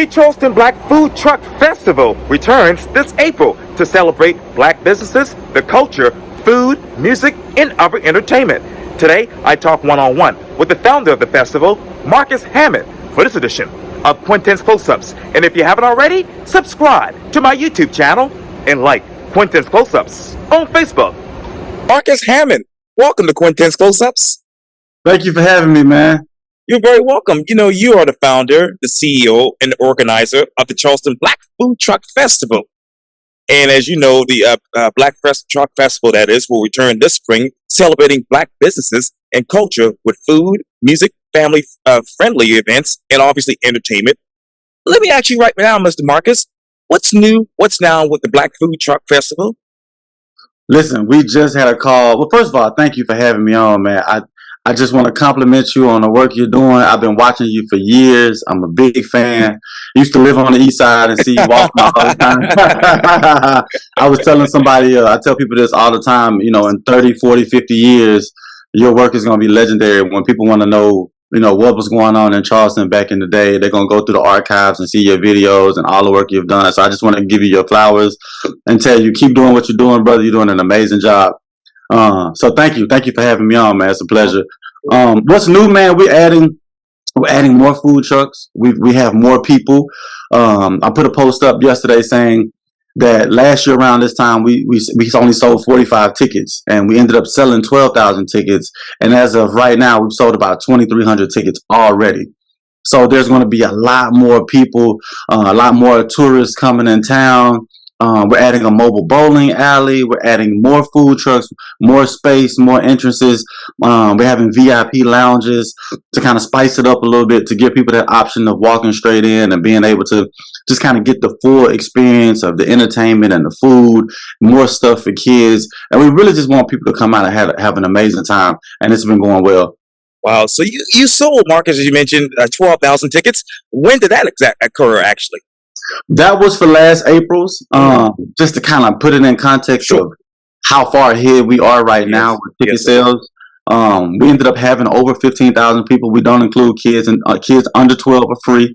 The Charleston Black Food Truck Festival returns this April to celebrate black businesses, the culture, food, music, and other entertainment. Today, I talk one-on-one with the founder of the festival, Marcus Hammond, for this edition of Quintin's Close-Ups. And if you haven't already, subscribe to my YouTube channel and like Quintin's Close-Ups on Facebook. Marcus Hammond, welcome to Quintin's Close-Ups. Thank you for having me, man. You're very welcome. You know, you are the founder, the CEO, and the organizer of the Charleston Black Food Truck Festival. And as you know, the Black Truck Festival, that is, will return this spring, celebrating black businesses and culture with food, music, family-friendly events, and obviously entertainment. Let me ask you right now, Mr. Marcus, what's new, what's now with the Black Food Truck Festival? Listen, we just had a call. Well, first of all, thank you for having me on, man. I just want to compliment you on the work you're doing. I've been watching you for years. I'm a big fan. Used to live on the east side and see you walking all the time. I was telling somebody, I tell people this all the time, you know, in 30, 40, 50 years, your work is going to be legendary. When people want to know, you know, what was going on in Charleston back in the day, they're going to go through the archives and see your videos and all the work you've done. So I just want to give you your flowers and tell you, keep doing what you're doing, brother. You're doing an amazing job. So thank you for having me on, man. It's a pleasure. What's new, man? We're adding more food trucks. We have more people. I put a post up yesterday saying that last year around this time we only sold 45 tickets, and we ended up selling 12,000 tickets. And as of right now, we've sold about 2,300 tickets already. So there's going to be a lot more people, a lot more tourists coming in town. We're adding a mobile bowling alley. We're adding more food trucks, more space, more entrances. We're having VIP lounges to kind of spice it up a little bit, to give people that option of walking straight in and being able to just kind of get the full experience of the entertainment and the food, more stuff for kids. And we really just want people to come out and have an amazing time. And it's been going well. Wow. So you sold, Marcus, as you mentioned, 12,000 tickets. When did that occur, actually? That was for last April's, just to kind of put it in context of how far ahead we are right now with ticket sales. We ended up having over 15,000 people. We don't include kids, and kids under 12 are free.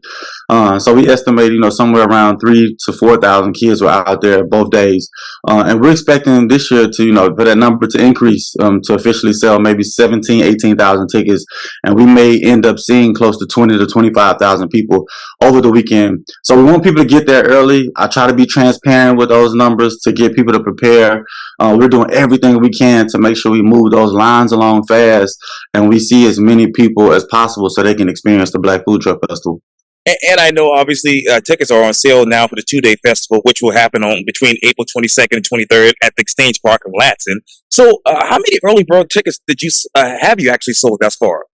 So we estimate, you know, somewhere around 3,000 to 4,000 kids were out there both days. And we're expecting this year to, you know, for that number to increase, to officially sell maybe 17,000, 18,000 tickets. And we may end up seeing close to 20,000 to 25,000 people over the weekend. So we want people to get there early. I try to be transparent with those numbers to get people to prepare. We're doing everything we can to make sure we move those lines along fast and we see as many people as possible so they can experience the Black Food Truck Festival. And I know, obviously, tickets are on sale now for the two-day festival, which will happen on between April 22nd and 23rd at the Exchange Park in Latson. So how many early bird tickets did you have you actually sold thus far?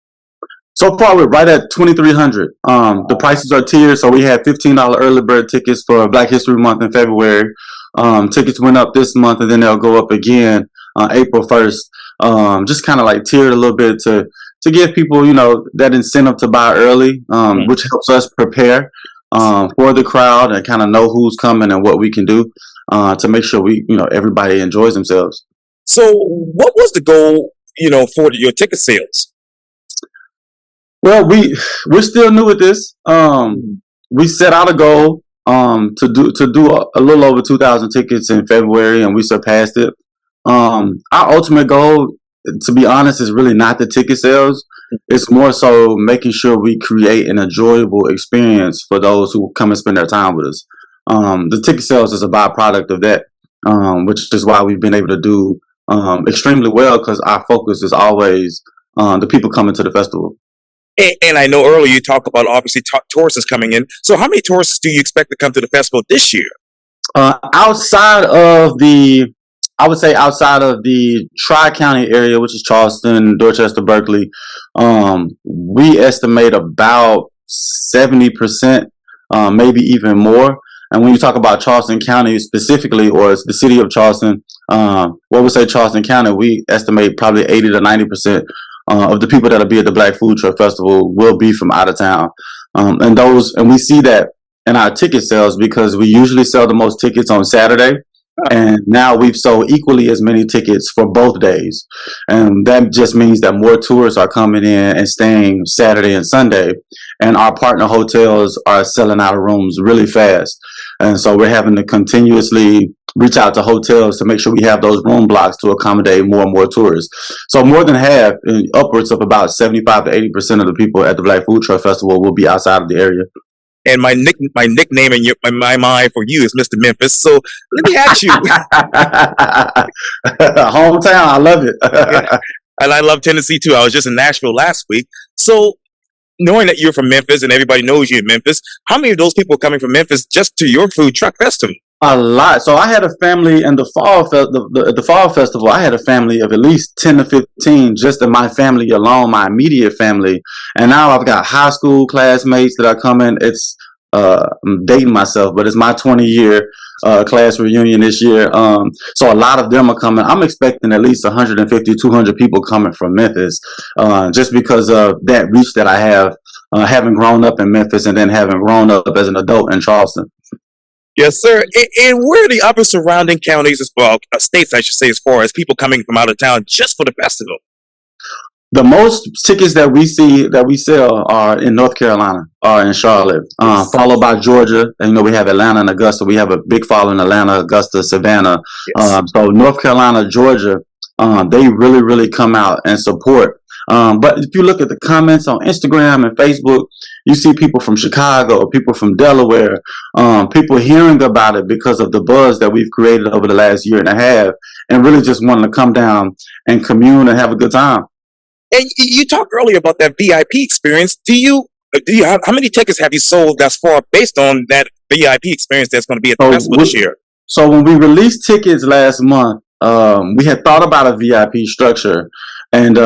So far, we're right at 2,300. The prices are tiered, so we had $15 early bird tickets for Black History Month in February. Tickets went up this month, and then they'll go up again April 1st. Just kind of like tiered a little bit to give people, you know, that incentive to buy early, which helps us prepare for the crowd and kind of know who's coming and what we can do to make sure everybody enjoys themselves. So what was the goal, you know, for your ticket sales? Well, we're still new at this. We set out a goal to do a little over 2,000 tickets in February, and we surpassed it. Our ultimate goal, to be honest, is really not the ticket sales. It's more so making sure we create an enjoyable experience for those who come and spend their time with us. The ticket sales is a byproduct of that, which is why we've been able to do extremely well, because our focus is always the people coming to the festival. And I know earlier you talked about, obviously, tourists coming in. So how many tourists do you expect to come to the festival this year? I would say outside of the Tri-County area, which is Charleston, Dorchester, Berkeley, we estimate about 70%, maybe even more. And when you talk about Charleston County specifically, or the city of Charleston, what we say Charleston County, we estimate probably 80 to 90% of the people that'll be at the Black Food Truck Festival will be from out of town. And we see that in our ticket sales, because we usually sell the most tickets on Saturday. And now we've sold equally as many tickets for both days. And that just means that more tourists are coming in and staying Saturday and Sunday. And our partner hotels are selling out of rooms really fast. And so we're having to continuously reach out to hotels to make sure we have those room blocks to accommodate more and more tourists. So more than half, upwards of about 75 to 80% of the people at the Black Food Truck Festival will be outside of the area. And my nickname in my mind for you is Mr. Memphis. So let me ask you. Hometown, I love it. Yeah. And I love Tennessee too. I was just in Nashville last week. So knowing that you're from Memphis and everybody knows you in Memphis, how many of those people are coming from Memphis just to your food truck festival? A lot. So I had a family in the fall festival. I had a family of at least 10 to 15 just in my family alone, my immediate family. And now I've got high school classmates that are coming. It's I'm dating myself, but it's my 20-year class reunion this year. So a lot of them are coming. I'm expecting at least 150, 200 people coming from Memphis, just because of that reach that I have, having grown up in Memphis and then having grown up as an adult in Charleston. Yes, sir. And where are the other surrounding counties, as well, states, I should say, as far as people coming from out of town just for the festival? The most tickets that we sell are in North Carolina, are in Charlotte, followed by Georgia. And, we have Atlanta and Augusta. We have a big following in Atlanta, Augusta, Savannah. Yes. So North Carolina, Georgia, they really, really come out and support. But if you look at the comments on Instagram and Facebook, you see people from Chicago, people from Delaware, people hearing about it because of the buzz that we've created over the last year and a half, and really just wanting to come down and commune and have a good time. And you talked earlier about that VIP experience. Do you how many tickets have you sold thus far based on that VIP experience that's going to be at the festival this year? So when we released tickets last month, we had thought about a VIP structure, and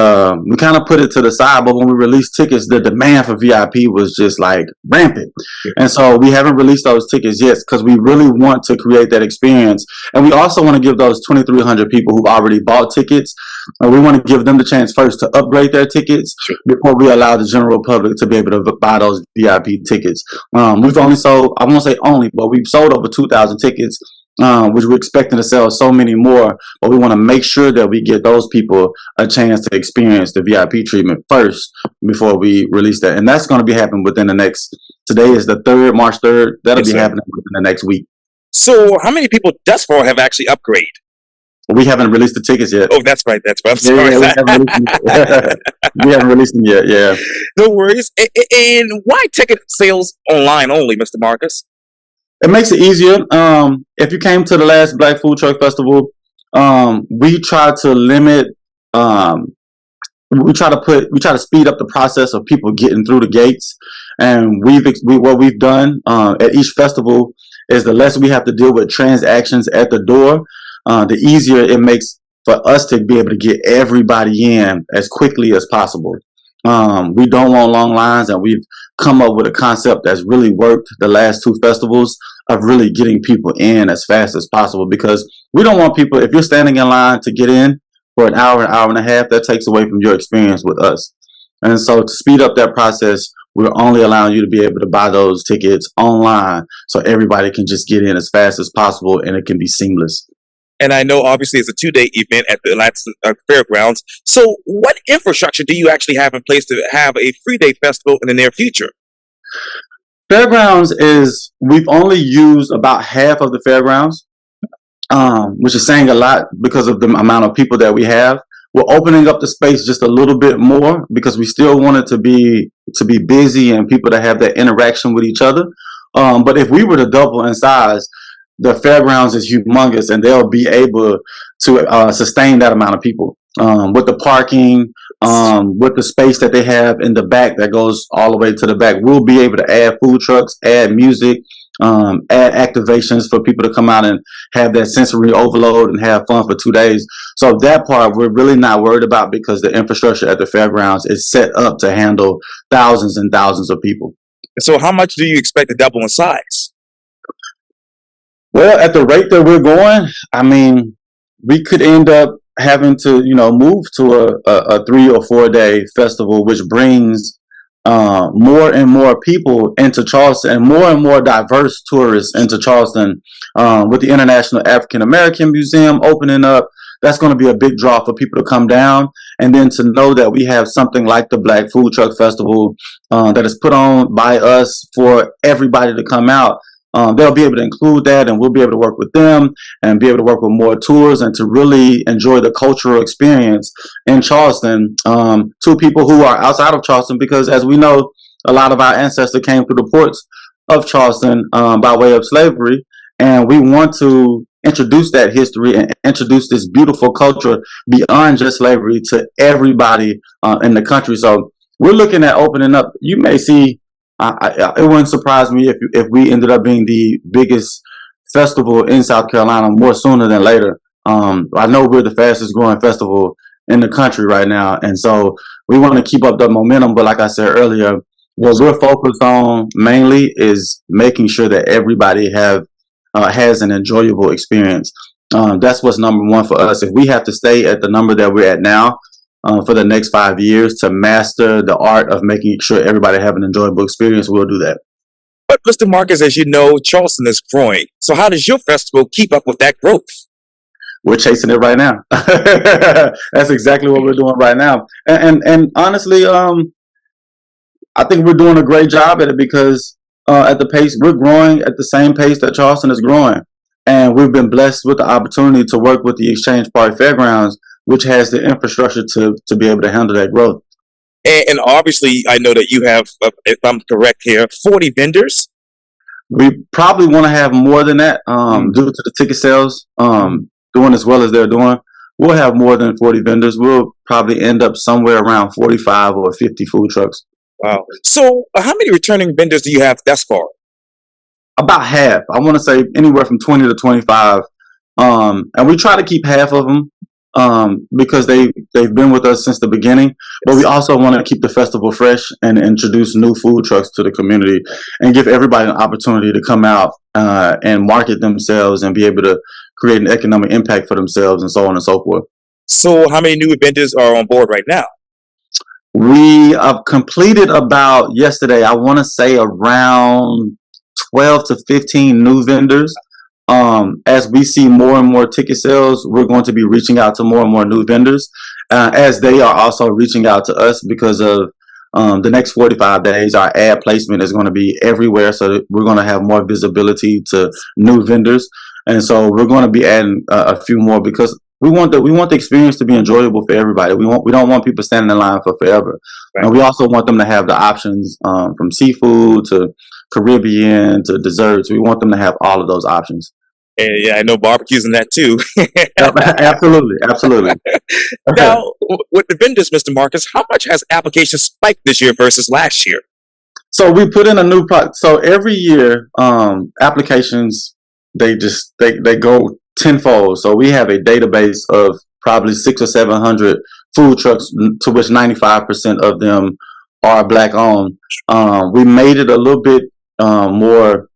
we kind of put it to the side. But when we released tickets, the demand for VIP was just like rampant. And so we haven't released those tickets yet because we really want to create that experience. And we also want to give those 2,300 people who've already bought tickets, we want to give them the chance first to upgrade their tickets before we allow the general public to be able to buy those VIP tickets. We've only sold, I won't say only, but we've sold over 2,000 tickets, which we're expecting to sell so many more, but we want to make sure that we get those people a chance to experience the VIP treatment first before we release that. And that's going to be happening within the next, today is the 3rd, March 3rd. That'll be happening within the next week. So how many people thus far have actually upgraded? We haven't released the tickets yet. Oh, that's right. I'm sorry. We haven't released them yet. Yeah. No worries. And why ticket sales online only, Mr. Marcus? It makes it easier. If you came to the last Black Food Truck Festival, we try to limit. We try to speed up the process of people getting through the gates. And what we've done at each festival is the less we have to deal with transactions at the door, the easier it makes for us to be able to get everybody in as quickly as possible. We don't want long lines, and we've come up with a concept that's really worked the last 2 festivals of really getting people in as fast as possible, because we don't want people, if you're standing in line to get in for an hour and a half, that takes away from your experience with us. And so to speed up that process, we're only allowing you to be able to buy those tickets online so everybody can just get in as fast as possible and it can be seamless. And I know, obviously, it's a 2-day event at the Atlanta Fairgrounds. So what infrastructure do you actually have in place to have a 3-day festival in the near future? Fairgrounds we've only used about half of the fairgrounds, which is saying a lot because of the amount of people that we have. We're opening up the space just a little bit more because we still want it to be busy and people to have that interaction with each other. But if we were to double in size, the fairgrounds is humongous, and they'll be able to sustain that amount of people with the parking, with the space that they have in the back that goes all the way to the back. We'll be able to add food trucks, add music, add activations for people to come out and have that sensory overload and have fun for 2 days. So that part we're really not worried about because the infrastructure at the fairgrounds is set up to handle thousands and thousands of people. So how much do you expect to double in size? Well, at the rate that we're going, I mean, we could end up having to, move to a 3 or 4 day festival, which brings more and more people into Charleston and more diverse tourists into Charleston, with the International African American Museum opening up. That's going to be a big draw for people to come down. And then to know that we have something like the Black Food Truck Festival that is put on by us for everybody to come out. They'll be able to include that, and we'll be able to work with them and be able to work with more tours and to really enjoy the cultural experience in Charleston, to people who are outside of Charleston, because as we know, a lot of our ancestors came through the ports of Charleston by way of slavery, and we want to introduce that history and introduce this beautiful culture beyond just slavery to everybody in the country. So we're looking at opening up. You may see, it wouldn't surprise me if we ended up being the biggest festival in South Carolina more sooner than later. I know we're the fastest growing festival in the country right now, and so we want to keep up the momentum. But like I said earlier, what we're focused on mainly is making sure that everybody has an enjoyable experience. That's what's number one for us. If we have to stay at the number that we're at now for the next 5 years to master the art of making sure everybody have an enjoyable experience, we'll do that. But Mr. Marcus, as you know, Charleston is growing. So how does your festival keep up with that growth? We're chasing it right now. That's exactly what we're doing right now. And honestly, I think we're doing a great job at it because at the pace we're growing at the same pace that Charleston is growing. And we've been blessed with the opportunity to work with the Exchange Park Fairgrounds, which has the infrastructure to be able to handle that growth. And obviously, I know that you have, if I'm correct here, 40 vendors. We probably want to have more than that due to the ticket sales doing as well as they're doing. We'll have more than 40 vendors. We'll probably end up somewhere around 45 or 50 food trucks. Wow. So how many returning vendors do you have thus far? About half. I want to say anywhere from 20 to 25. And we try to keep half of them because they've been with us since the beginning. But we also want to keep the festival fresh and introduce new food trucks to the community and give everybody an opportunity to come out and market themselves and be able to create an economic impact for themselves and so on and so forth. So how many new vendors are on board right now? We have completed about yesterday, I want to say around 12 to 15 new vendors. As we see more and more ticket sales, we're going to be reaching out to more and more new vendors as they are also reaching out to us because of the next 45 days. Our ad placement is going to be everywhere, so we're going to have more visibility to new vendors. And so we're going to be adding a few more because we want the experience to be enjoyable for everybody. We don't want people standing in line for forever. Right. And we also want them to have the options from seafood to Caribbean to desserts. We want them to have all of those options. And yeah, I know barbecues in that too. Absolutely. Now, with the vendors, Mr. Marcus, how much has applications spiked this year versus last year? So we put in a new product. So every year, applications they go tenfold. So we have a database of probably 600 or 700 food trucks, to which 95% of them are Black owned. We made it a little bit more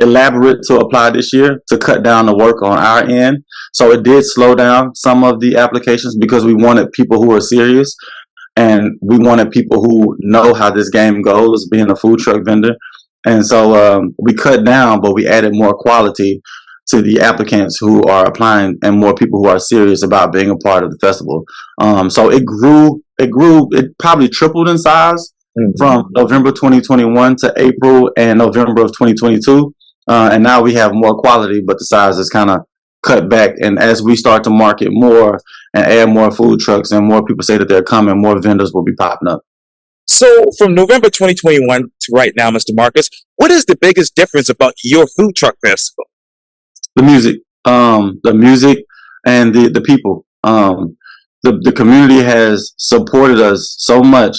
elaborate to apply this year to cut down the work on our end. So it did slow down some of the applications because we wanted people who are serious and we wanted people who know how this game goes, being a food truck vendor. And so we cut down, but we added more quality to the applicants who are applying and more people who are serious about being a part of the festival. So it grew, it probably tripled in size from November 2021 to April and November of 2022. And now we have more quality, but the size is kind of cut back. And as we start to market more and add more food trucks and more people say that they're coming, more vendors will be popping up. So from November 2021 to right now, Mr. Marcus, what is the biggest difference about your food truck festival? The music and the people. The community has supported us so much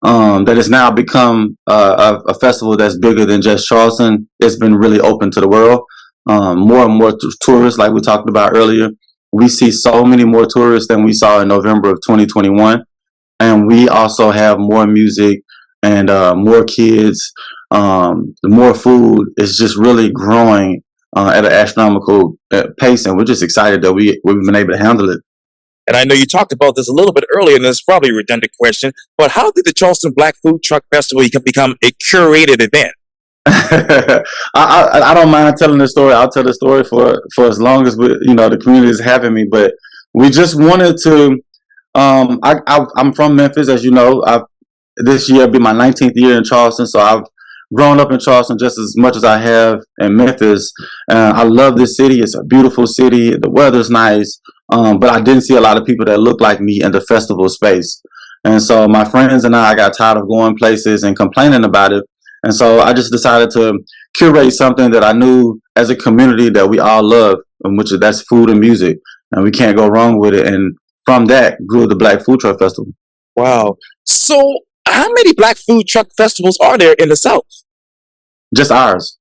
that it's now become a festival that's bigger than just Charleston. It's been really open to the world. More and more tourists, like we talked about earlier. We see so many more tourists than we saw in November of 2021. And we also have more music and more kids, more food. It's just really growing at an astronomical pace, and we're just excited that we've been able to handle it. And I know you talked about this a little bit earlier, and it's probably a redundant question, but how did the Charleston Black Food Truck Festival become a curated event? I don't mind telling the story. I'll tell the story for as long as the community is having me. But we just wanted to. I'm from Memphis, as you know. This year will be my 19th year in Charleston, so I've grown up in Charleston just as much as I have in Memphis. I love this city. It's a beautiful city. The weather's nice, but I didn't see a lot of people that look like me in the festival space. And so my friends and I got tired of going places and complaining about it. And so I just decided to curate something that I knew as a community that we all love, that's food and music, and we can't go wrong with it. And from that grew the Black Food Truck Festival. Wow. So, how many Black Food Truck Festivals are there in the South? Just ours.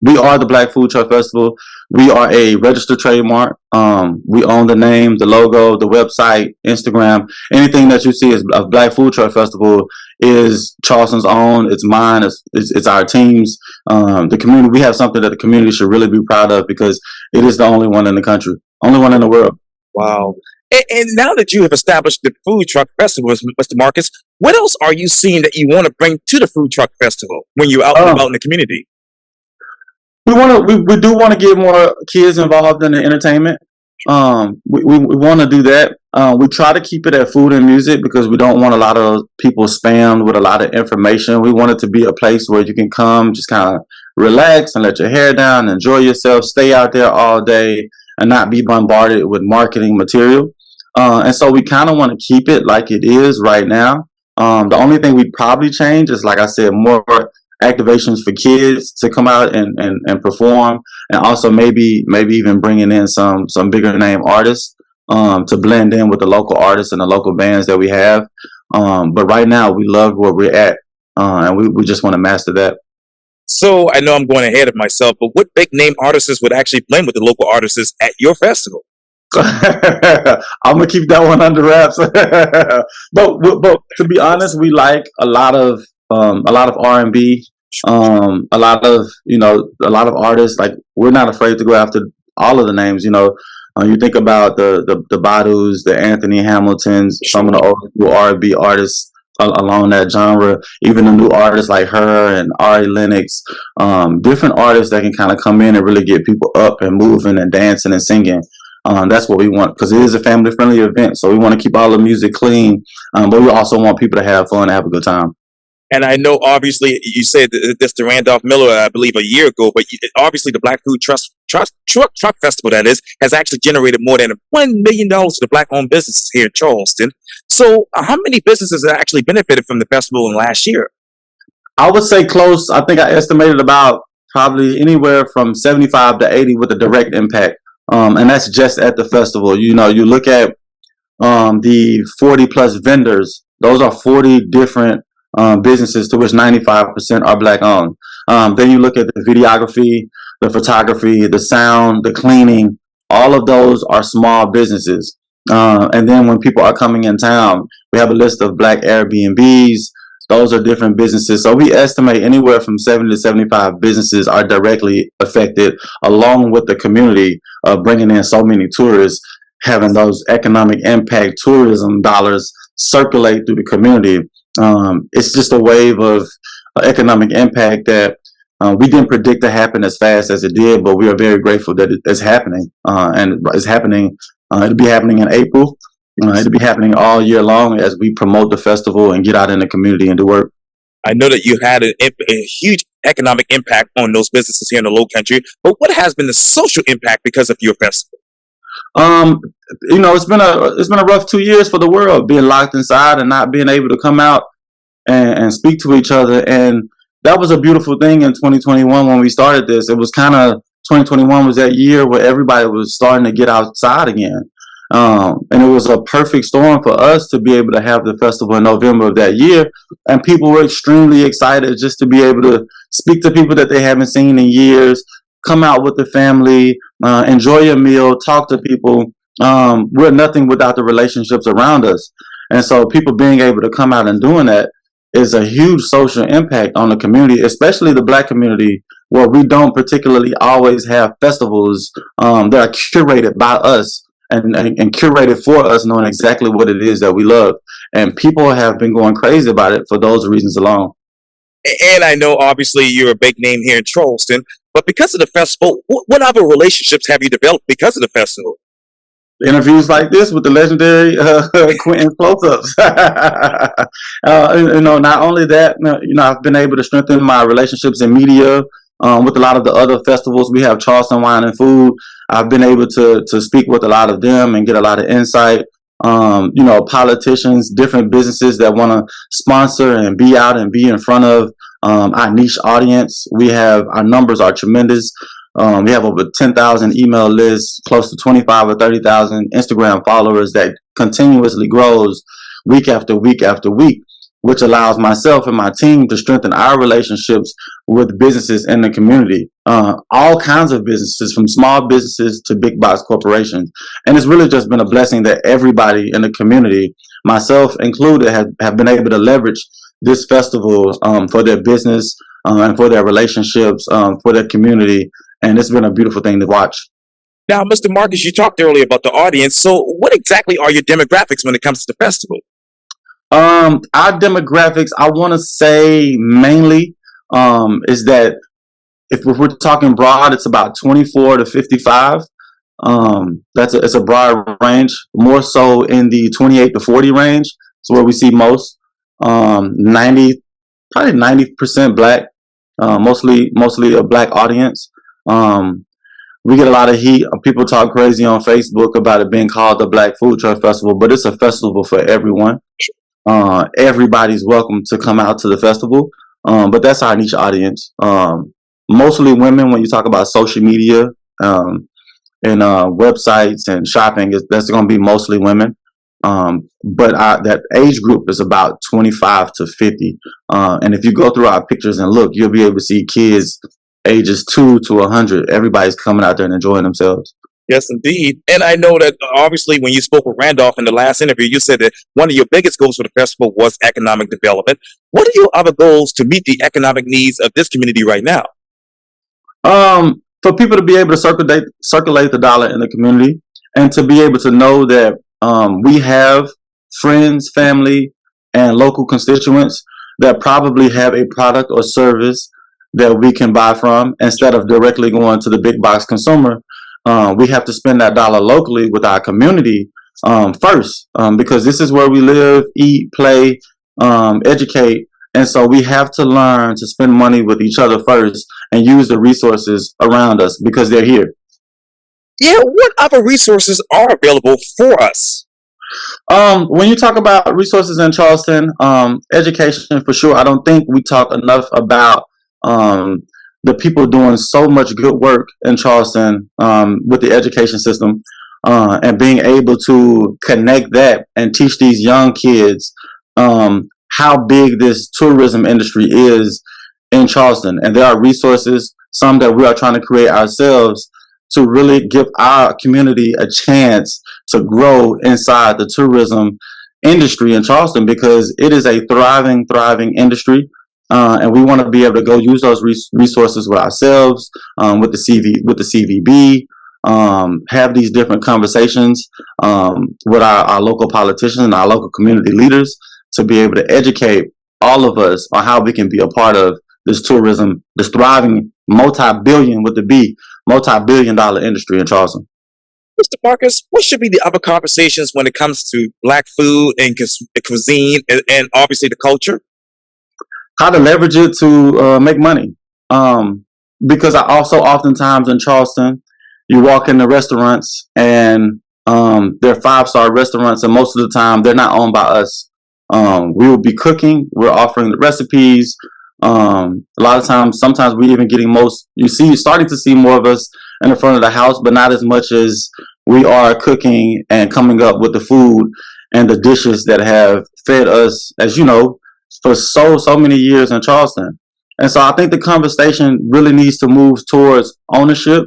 We are the Black Food Truck Festival. We are a registered trademark. We own the name, the logo, the website, Instagram. Anything that you see as a Black Food Truck Festival is Charleston's own. It's mine. It's our team's. The community. We have something that the community should really be proud of because it is the only one in the country, only one in the world. Wow. And now that you have established the Food Truck Festival, Mr. Marcus, what else are you seeing that you want to bring to the Food Truck Festival when you're out and about in the community? We do want to get more kids involved in the entertainment. We want to do that. We try to keep it at food and music because we don't want a lot of people spammed with a lot of information. We want it to be a place where you can come, just kind of relax and let your hair down, enjoy yourself, stay out there all day, and not be bombarded with marketing material. And so we kind of want to keep it like it is right now. The only thing we probably change is, like I said, more activations for kids to come out and perform, and also maybe even bringing in some bigger name artists to blend in with the local artists and the local bands that we have. But right now we love where we're at, and we just want to master that. So I know I'm going ahead of myself, but what big name artists would actually blend with the local artists at your festival? I'm gonna keep that one under wraps. but to be honest, we like a lot of R&B, a lot of artists. Like, we're not afraid to go after all of the names. You think about the Badus, the Anthony Hamiltons, some of the old R&B artists along that genre, even the new artists like her and Ari Lennox, different artists that can kind of come in and really get people up and moving and dancing and singing. That's what we want, because it is a family-friendly event, so we want to keep all the music clean, but we also want people to have fun and have a good time. And I know, obviously, you said this to Randolph Miller, I believe, a year ago, but obviously the Black Food Truck Festival, that is, has actually generated more than $1 million to the Black-owned businesses here in Charleston. So how many businesses have actually benefited from the festival in last year? I would say close. I think I estimated about probably anywhere from 75 to 80 with a direct impact. And that's just at the festival. You look at the 40 plus vendors. Those are 40 different businesses, to which 95% are Black owned. Then you look at the videography, the photography, the sound, the cleaning. All of those are small businesses. And then when people are coming in town, we have a list of Black Airbnbs. Those are different businesses. So we estimate anywhere from 70 to 75 businesses are directly affected, along with the community bringing in so many tourists, having those economic impact tourism dollars circulate through the community. It's just a wave of economic impact that we didn't predict to happen as fast as it did, but we are very grateful that it's happening. And it's happening. It'll be happening in April. It'll be happening all year long as we promote the festival and get out in the community and do work. I know that you had a huge economic impact on those businesses here in the Low Country, but what has been the social impact because of your festival? It's been a rough 2 years for the world, being locked inside and not being able to come out and speak to each other. And that was a beautiful thing in 2021 when we started this. It was kind of 2021 was that year where everybody was starting to get outside again. And it was a perfect storm for us to be able to have the festival in November of that year. And people were extremely excited just to be able to speak to people that they haven't seen in years, come out with the family, enjoy a meal, talk to people. We're nothing without the relationships around us. And so people being able to come out and doing that is a huge social impact on the community, especially the Black community, where we don't particularly always have festivals that are curated by us. and curated for us, knowing exactly what it is that we love. And people have been going crazy about it for those reasons alone. And I know obviously you're a big name here in Charleston, but because of the festival, what other relationships have you developed because of the festival? Interviews like this with the legendary Quintin close-ups. Not only that, I've been able to strengthen my relationships in media with a lot of the other festivals. We have Charleston Wine and Food. I've been able to speak with a lot of them and get a lot of insight. Politicians, different businesses that want to sponsor and be out and be in front of our niche audience. Our numbers are tremendous. We have over 10,000 email lists, close to 25 or 30,000 Instagram followers that continuously grows week after week after week, which allows myself and my team to strengthen our relationships with businesses in the community. All kinds of businesses, from small businesses to big box corporations. And it's really just been a blessing that everybody in the community, myself included, have been able to leverage this festival for their business and for their relationships, for their community. And it's been a beautiful thing to watch. Now, Mr. Marcus, you talked earlier about the audience. So what exactly are your demographics when it comes to the festival? Our demographics, I want to say mainly is that if we're talking broad, it's about 24 to 55. It's a broad range, more so in the 28 to 40 range. It's where we see most. 90, probably 90% black, mostly a black audience. We get a lot of heat. People talk crazy on Facebook about it being called the Black Food Truck Festival, but it's a festival for everyone. Everybody's welcome to come out to the festival, but that's our niche audience. Mostly women. When you talk about social media and websites and shopping, that's going to be mostly women. But that age group is about 25 to 50. And if you go through our pictures and look, you'll be able to see kids ages 2 to 100. Everybody's coming out there and enjoying themselves. Yes, indeed. And I know that obviously when you spoke with Randolph in the last interview, you said that one of your biggest goals for the festival was economic development. What are your other goals to meet the economic needs of this community right now? For people to be able to circulate the dollar in the community, and to be able to know that we have friends, family, and local constituents that probably have a product or service that we can buy from instead of directly going to the big box consumer. We have to spend that dollar locally with our community first, because this is where we live, eat, play, educate. And so we have to learn to spend money with each other first and use the resources around us because they're here. Yeah, what other resources are available for us? When you talk about resources in Charleston, education for sure. I don't think we talk enough about the people doing so much good work in Charleston with the education system, and being able to connect that and teach these young kids how big this tourism industry is in Charleston. And there are resources, some that we are trying to create ourselves, to really give our community a chance to grow inside the tourism industry in Charleston, because it is a thriving industry. And we want to be able to go use those resources with ourselves, with the CVB, have these different conversations with our local politicians and our local community leaders to be able to educate all of us on how we can be a part of this tourism, this thriving multi-billion-dollar industry in Charleston. Mr. Marcus, what should be the other conversations when it comes to Black food and cuisine and obviously the culture? How to leverage it to make money. Because I also oftentimes in Charleston, you walk into restaurants and they're 5-star restaurants, and most of the time they're not owned by us. We will be cooking, we're offering the recipes. A lot of times, sometimes we even getting starting to see more of us in the front of the house, but not as much as we are cooking and coming up with the food and the dishes that have fed us, as you know, for so many years in Charleston. And so I think the conversation really needs to move towards ownership,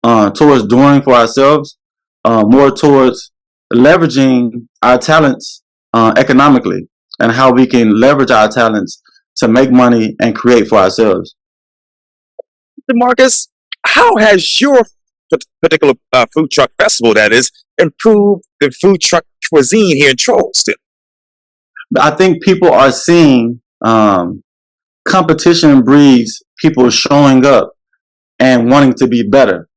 towards doing for ourselves, more towards leveraging our talents economically, and how we can leverage our talents to make money and create for ourselves. Mr. Marcus, how has your particular food truck festival, that is, improve the food truck cuisine here in Charleston? I think people are seeing competition breeds people showing up and wanting to be better.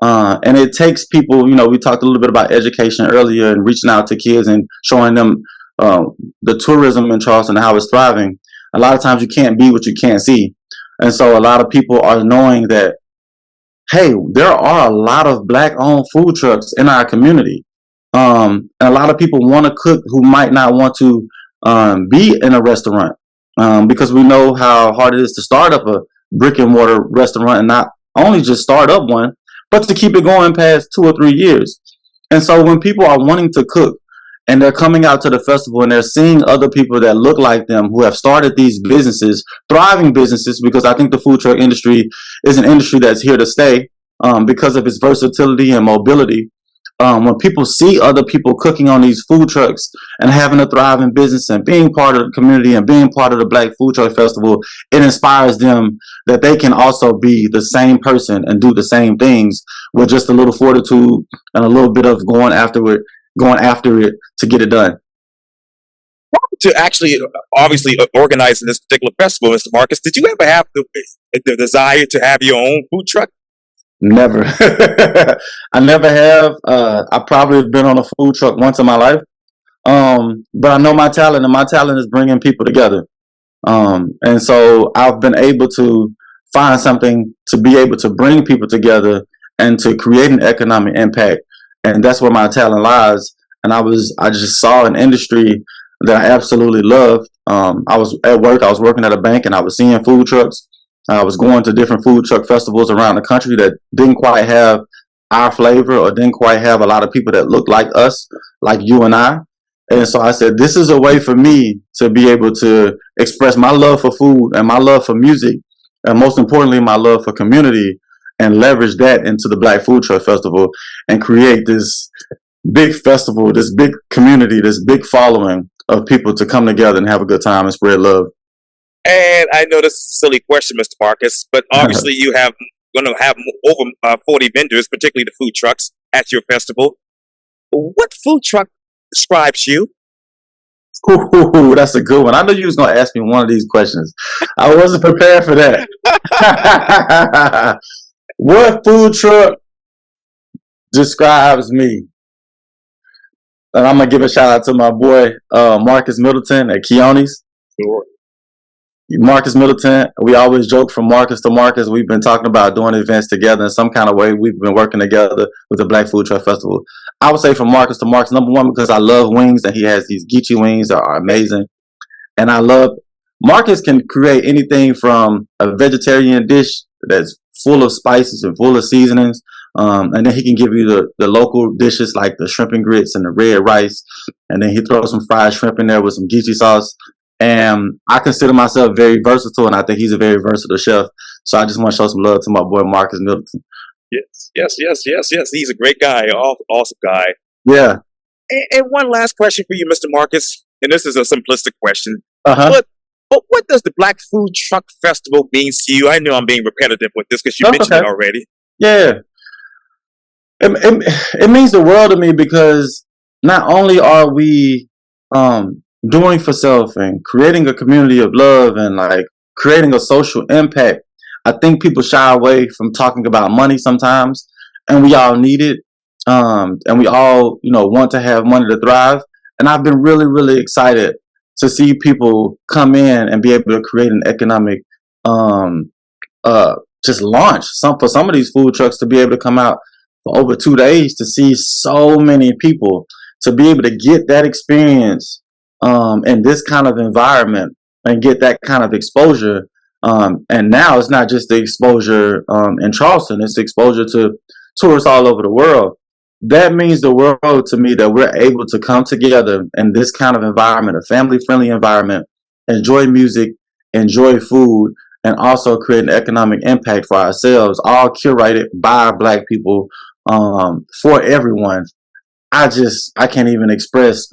And it takes people, we talked a little bit about education earlier and reaching out to kids and showing them the tourism in Charleston and how it's thriving. A lot of times you can't be what you can't see. And so a lot of people are knowing that, hey, there are a lot of black owned food trucks in our community. And a lot of people want to cook who might not want to be in a restaurant because we know how hard it is to start up a brick and mortar restaurant and not only just start up one, but to keep it going past 2 or 3 years. And so when people are wanting to cook and they're coming out to the festival and they're seeing other people that look like them who have started these businesses, thriving businesses, because I think the food truck industry is an industry that's here to stay because of its versatility and mobility. When people see other people cooking on these food trucks and having a thriving business and being part of the community and being part of the Black Food Truck Festival, it inspires them that they can also be the same person and do the same things with just a little fortitude and a little bit of going after it to get it done. To actually, obviously, organizing this particular festival, Mr. Marcus, did you ever have the desire to have your own food truck? Never. I never have. I probably have been on a food truck once in my life. But I know my talent, and my talent is bringing people together. And so I've been able to find something to be able to bring people together and to create an economic impact. And that's where my talent lies. And I just saw an industry that I absolutely loved. I was at work, I was working at a bank, and I was seeing food trucks. I was going to different food truck festivals around the country that didn't quite have our flavor or didn't quite have a lot of people that looked like us, like you and I. And so I said, this is a way for me to be able to express my love for food and my love for music, and most importantly, my love for community, and leverage that into the Black Food Truck Festival and create this big festival, this big community, this big following of people to come together and have a good time and spread love. And I know this is a silly question, Mr. Marcus, but obviously you have going to have over 40 vendors, particularly the food trucks, at your festival. What food truck describes you? Ooh, that's a good one. I knew you was going to ask me one of these questions. I wasn't prepared for that. What food truck describes me? And I'm going to give a shout out to my boy, Marcus Middleton at Keone's. Sure. Marcus Middleton, we always joke from Marcus to Marcus. We've been talking about doing events together in some kind of way. We've been working together with the Black Food Truck Festival. I would say from Marcus to Marcus, number one, because I love wings and he has these geechee wings that are amazing. And Marcus can create anything from a vegetarian dish that's full of spices and full of seasonings. And then he can give you the local dishes like the shrimp and grits and the red rice. And then he throws some fried shrimp in there with some geechee sauce. And I consider myself very versatile, and I think he's a very versatile chef. So I just want to show some love to my boy Marcus Middleton. Yes. He's a great guy, awesome guy. Yeah. And one last question for you, Mr. Marcus, and this is a simplistic question. Uh-huh. But what does the Black Food Truck Festival mean to you? I know I'm being repetitive with this because you mentioned it already. Yeah. It means the world to me because not only are we doing for self and creating a community of love and like creating a social impact. I think people shy away from talking about money sometimes, and we all need it. And we all, want to have money to thrive. And I've been really, really excited to see people come in and be able to create an economic, just launch for some of these food trucks to be able to come out for over 2 days to see so many people, to be able to get that experience in this kind of environment and get that kind of exposure. And now it's not just the exposure in Charleston, it's the exposure to tourists all over the world. That means the world to me that we're able to come together in this kind of environment, a family-friendly environment, enjoy music, enjoy food, and also create an economic impact for ourselves, all curated by Black people for everyone. I can't even express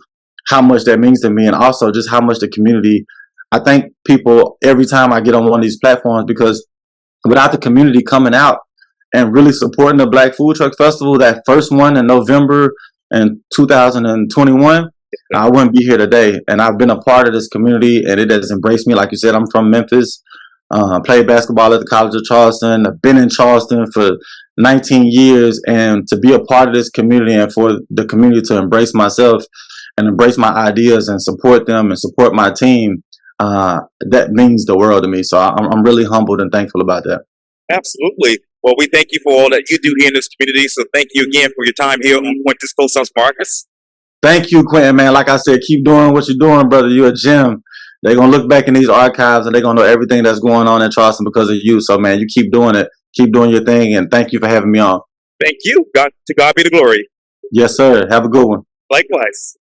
how much that means to me, and also just how much the community. I thank people every time I get on one of these platforms, because without the community coming out and really supporting the Black Food Truck Festival, that first one in November in 2021, I wouldn't be here today. And I've been a part of this community, and it has embraced me. Like you said, I'm from Memphis, played basketball at the College of Charleston. I've been in Charleston for 19 years, and to be a part of this community and for the community to embrace myself and embrace my ideas and support them and support my team, that means the world to me. So I'm really humbled and thankful about that. Absolutely. Well, we thank you for all that you do here in this community. So thank you again for your time here on Quintin's Coast House Marcus. Thank you, Quintin, man. Like I said, keep doing what you're doing, brother. You're a gem. They're going to look back in these archives and they're going to know everything that's going on in Charleston because of you. So, man, you keep doing it. Keep doing your thing. And thank you for having me on. Thank you. To God be the glory. Yes, sir. Have a good one. Likewise.